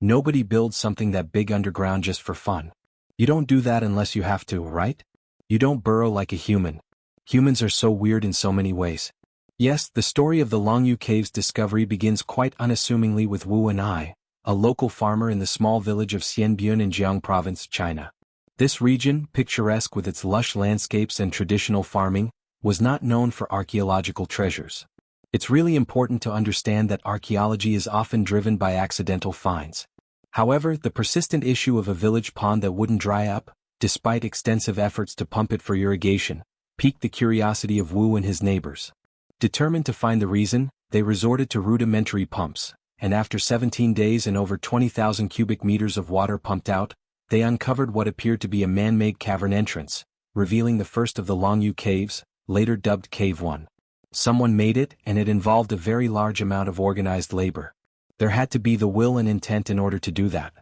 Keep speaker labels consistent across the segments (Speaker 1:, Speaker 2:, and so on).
Speaker 1: Nobody builds something that big underground just for fun. You don't do that unless you have to, right? You don't burrow like a human. Humans are so weird in so many ways. Yes, the story of the Longyu Caves discovery begins quite unassumingly with Wu Enai, a local farmer in the small village of Xianbun in Jiang Province, China. This region, picturesque with its lush landscapes and traditional farming, was not known for archaeological treasures. It's really important to understand that archaeology is often driven by accidental finds. However, the persistent issue of a village pond that wouldn't dry up, despite extensive efforts to pump it for irrigation, piqued the curiosity of Wu and his neighbors. Determined to find the reason, they resorted to rudimentary pumps, and after 17 days and over 20,000 cubic meters of water pumped out, they uncovered what appeared to be a man-made cavern entrance, revealing the first of the Longyu Caves, later dubbed Cave 1. Someone made it, and it involved a very large amount of organized labor. There had to be the will and intent in order to do that.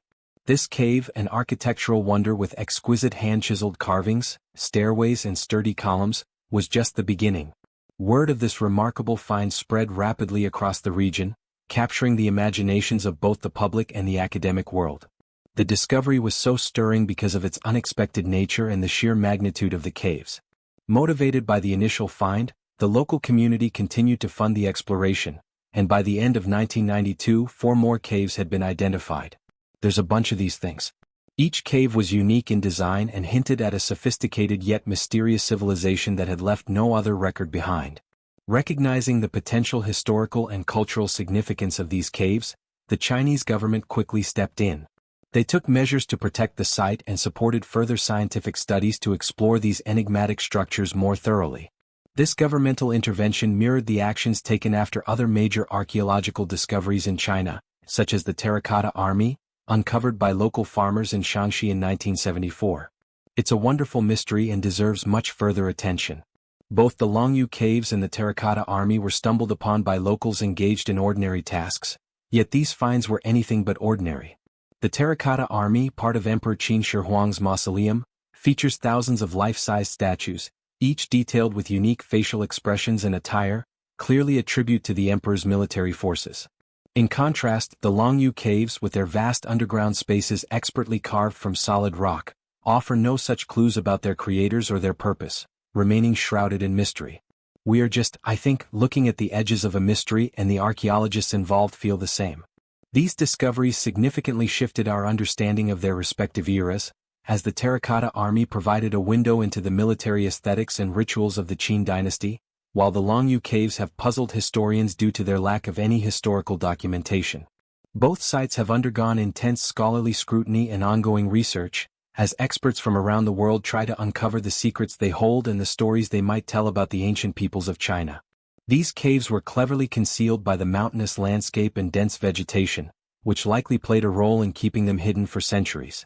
Speaker 1: This cave, an architectural wonder with exquisite hand-chiseled carvings, stairways and sturdy columns, was just the beginning. Word of this remarkable find spread rapidly across the region, capturing the imaginations of both the public and the academic world. The discovery was so stirring because of its unexpected nature and the sheer magnitude of the caves. Motivated by the initial find, the local community continued to fund the exploration, and by the end of 1992, 4 more caves had been identified. There's a bunch of these things. Each cave was unique in design and hinted at a sophisticated yet mysterious civilization that had left no other record behind. Recognizing the potential historical and cultural significance of these caves, the Chinese government quickly stepped in. They took measures to protect the site and supported further scientific studies to explore these enigmatic structures more thoroughly. This governmental intervention mirrored the actions taken after other major archaeological discoveries in China, such as the Terracotta Army, uncovered by local farmers in Shaanxi in 1974. It's a wonderful mystery and deserves much further attention. Both the Longyu Caves and the Terracotta Army were stumbled upon by locals engaged in ordinary tasks, yet these finds were anything but ordinary. The Terracotta Army, part of Emperor Qin Shi Huang's mausoleum, features thousands of life-size statues, each detailed with unique facial expressions and attire, clearly a tribute to the emperor's military forces. In contrast, the Longyu Caves, with their vast underground spaces expertly carved from solid rock, offer no such clues about their creators or their purpose, remaining shrouded in mystery. We are just, I think, looking at the edges of a mystery, and the archaeologists involved feel the same. These discoveries significantly shifted our understanding of their respective eras, as the Terracotta Army provided a window into the military aesthetics and rituals of the Qin dynasty, while the Longyu Caves have puzzled historians due to their lack of any historical documentation. Both sites have undergone intense scholarly scrutiny and ongoing research, as experts from around the world try to uncover the secrets they hold and the stories they might tell about the ancient peoples of China. These caves were cleverly concealed by the mountainous landscape and dense vegetation, which likely played a role in keeping them hidden for centuries.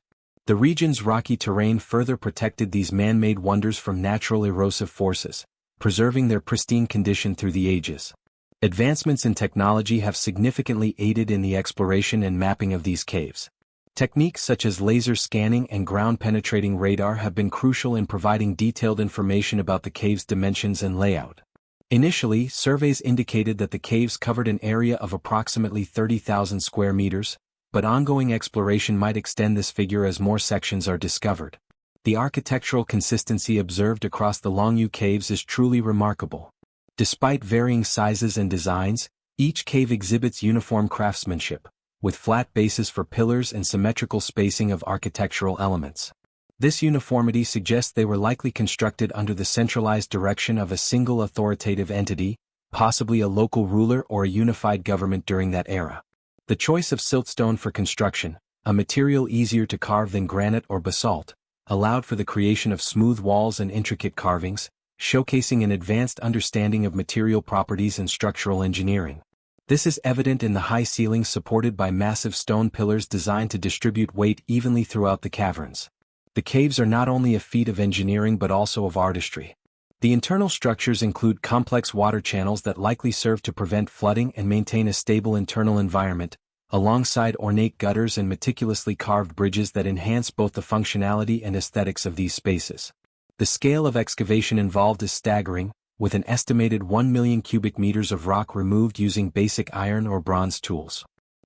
Speaker 1: The region's rocky terrain further protected these man-made wonders from natural erosive forces, preserving their pristine condition through the ages. Advancements in technology have significantly aided in the exploration and mapping of these caves. Techniques such as laser scanning and ground-penetrating radar have been crucial in providing detailed information about the cave's dimensions and layout. Initially, surveys indicated that the caves covered an area of approximately 30,000 square meters, but ongoing exploration might extend this figure as more sections are discovered. The architectural consistency observed across the Longyu Caves is truly remarkable. Despite varying sizes and designs, each cave exhibits uniform craftsmanship, with flat bases for pillars and symmetrical spacing of architectural elements. This uniformity suggests they were likely constructed under the centralized direction of a single authoritative entity, possibly a local ruler or a unified government during that era. The choice of siltstone for construction, a material easier to carve than granite or basalt, allowed for the creation of smooth walls and intricate carvings, showcasing an advanced understanding of material properties and structural engineering. This is evident in the high ceilings supported by massive stone pillars designed to distribute weight evenly throughout the caverns. The caves are not only a feat of engineering but also of artistry. The internal structures include complex water channels that likely serve to prevent flooding and maintain a stable internal environment, alongside ornate gutters and meticulously carved bridges that enhance both the functionality and aesthetics of these spaces. The scale of excavation involved is staggering, with an estimated 1 million cubic meters of rock removed using basic iron or bronze tools.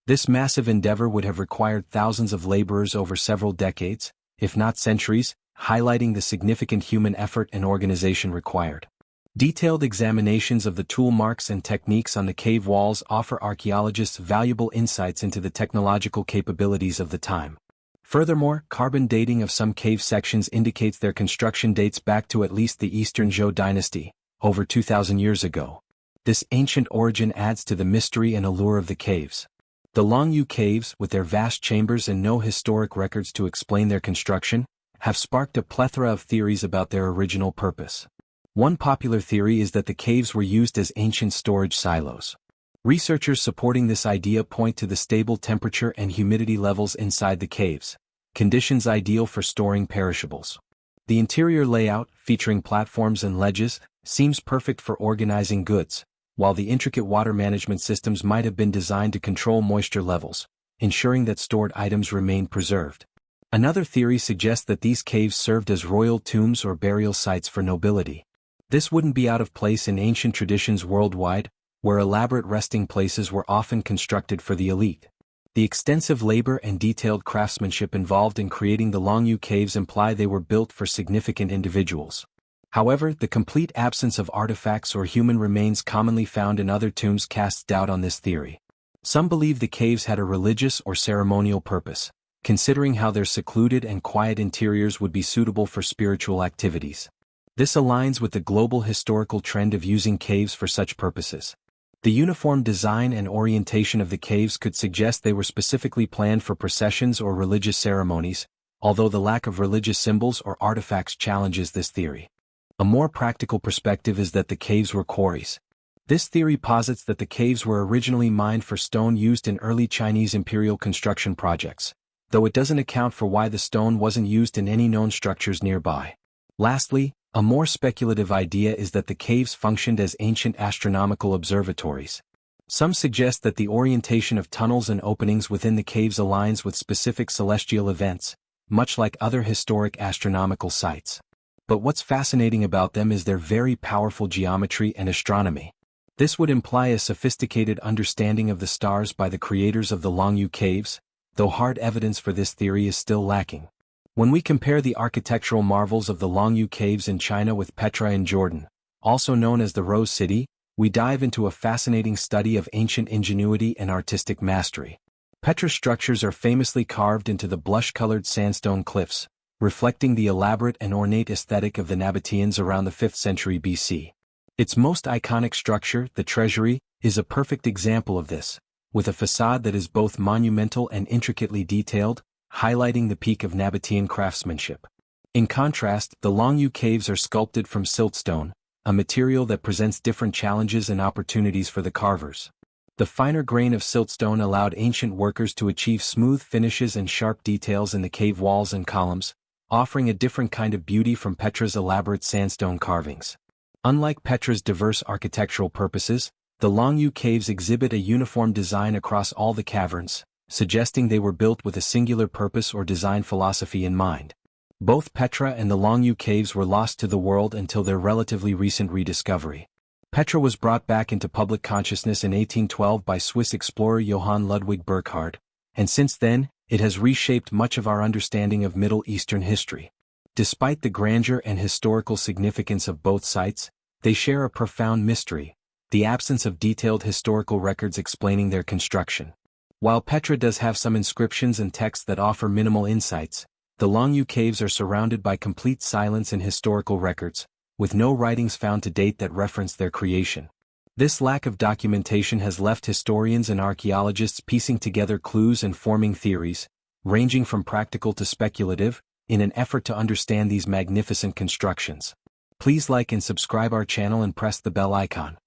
Speaker 1: This massive endeavor would have required thousands of laborers over several decades, if not centuries, highlighting the significant human effort and organization required. Detailed examinations of the tool marks and techniques on the cave walls offer archaeologists valuable insights into the technological capabilities of the time. Furthermore, carbon dating of some cave sections indicates their construction dates back to at least the Eastern Zhou dynasty, over 2,000 years ago. This ancient origin adds to the mystery and allure of the caves. The Longyu Caves, with their vast chambers and no historic records to explain their construction, have sparked a plethora of theories about their original purpose. One popular theory is that the caves were used as ancient storage silos. Researchers supporting this idea point to the stable temperature and humidity levels inside the caves, conditions ideal for storing perishables. The interior layout, featuring platforms and ledges, seems perfect for organizing goods, while the intricate water management systems might have been designed to control moisture levels, ensuring that stored items remain preserved. Another theory suggests that these caves served as royal tombs or burial sites for nobility. This wouldn't be out of place in ancient traditions worldwide, where elaborate resting places were often constructed for the elite. The extensive labor and detailed craftsmanship involved in creating the Longyu Caves imply they were built for significant individuals. However, the complete absence of artifacts or human remains commonly found in other tombs casts doubt on this theory. Some believe the caves had a religious or ceremonial purpose, considering how their secluded and quiet interiors would be suitable for spiritual activities. This aligns with the global historical trend of using caves for such purposes. The uniform design and orientation of the caves could suggest they were specifically planned for processions or religious ceremonies, although the lack of religious symbols or artifacts challenges this theory. A more practical perspective is that the caves were quarries. This theory posits that the caves were originally mined for stone used in early Chinese imperial construction projects, though it doesn't account for why the stone wasn't used in any known structures nearby. Lastly, a more speculative idea is that the caves functioned as ancient astronomical observatories. Some suggest that the orientation of tunnels and openings within the caves aligns with specific celestial events, much like other historic astronomical sites. But what's fascinating about them is their very powerful geometry and astronomy. This would imply a sophisticated understanding of the stars by the creators of the Longyu Caves, though hard evidence for this theory is still lacking. When we compare the architectural marvels of the Longyu Caves in China with Petra in Jordan, also known as the Rose City, we dive into a fascinating study of ancient ingenuity and artistic mastery. Petra's structures are famously carved into the blush-colored sandstone cliffs, reflecting the elaborate and ornate aesthetic of the Nabateans around the 5th century BC. Its most iconic structure, the treasury, is a perfect example of this, with a facade that is both monumental and intricately detailed, highlighting the peak of Nabatean craftsmanship. In contrast, the Longyu Caves are sculpted from siltstone, a material that presents different challenges and opportunities for the carvers. The finer grain of siltstone allowed ancient workers to achieve smooth finishes and sharp details in the cave walls and columns, offering a different kind of beauty from Petra's elaborate sandstone carvings. Unlike Petra's diverse architectural purposes, the Longyu Caves exhibit a uniform design across all the caverns, suggesting they were built with a singular purpose or design philosophy in mind. Both Petra and the Longyu Caves were lost to the world until their relatively recent rediscovery. Petra was brought back into public consciousness in 1812 by Swiss explorer Johann Ludwig Burckhardt, and since then, it has reshaped much of our understanding of Middle Eastern history. Despite the grandeur and historical significance of both sites, they share a profound mystery: the absence of detailed historical records explaining their construction. While Petra does have some inscriptions and texts that offer minimal insights, the Longyu Caves are surrounded by complete silence in historical records, with no writings found to date that reference their creation. This lack of documentation has left historians and archaeologists piecing together clues and forming theories, ranging from practical to speculative, in an effort to understand these magnificent constructions. Please like and subscribe our channel and press the bell icon.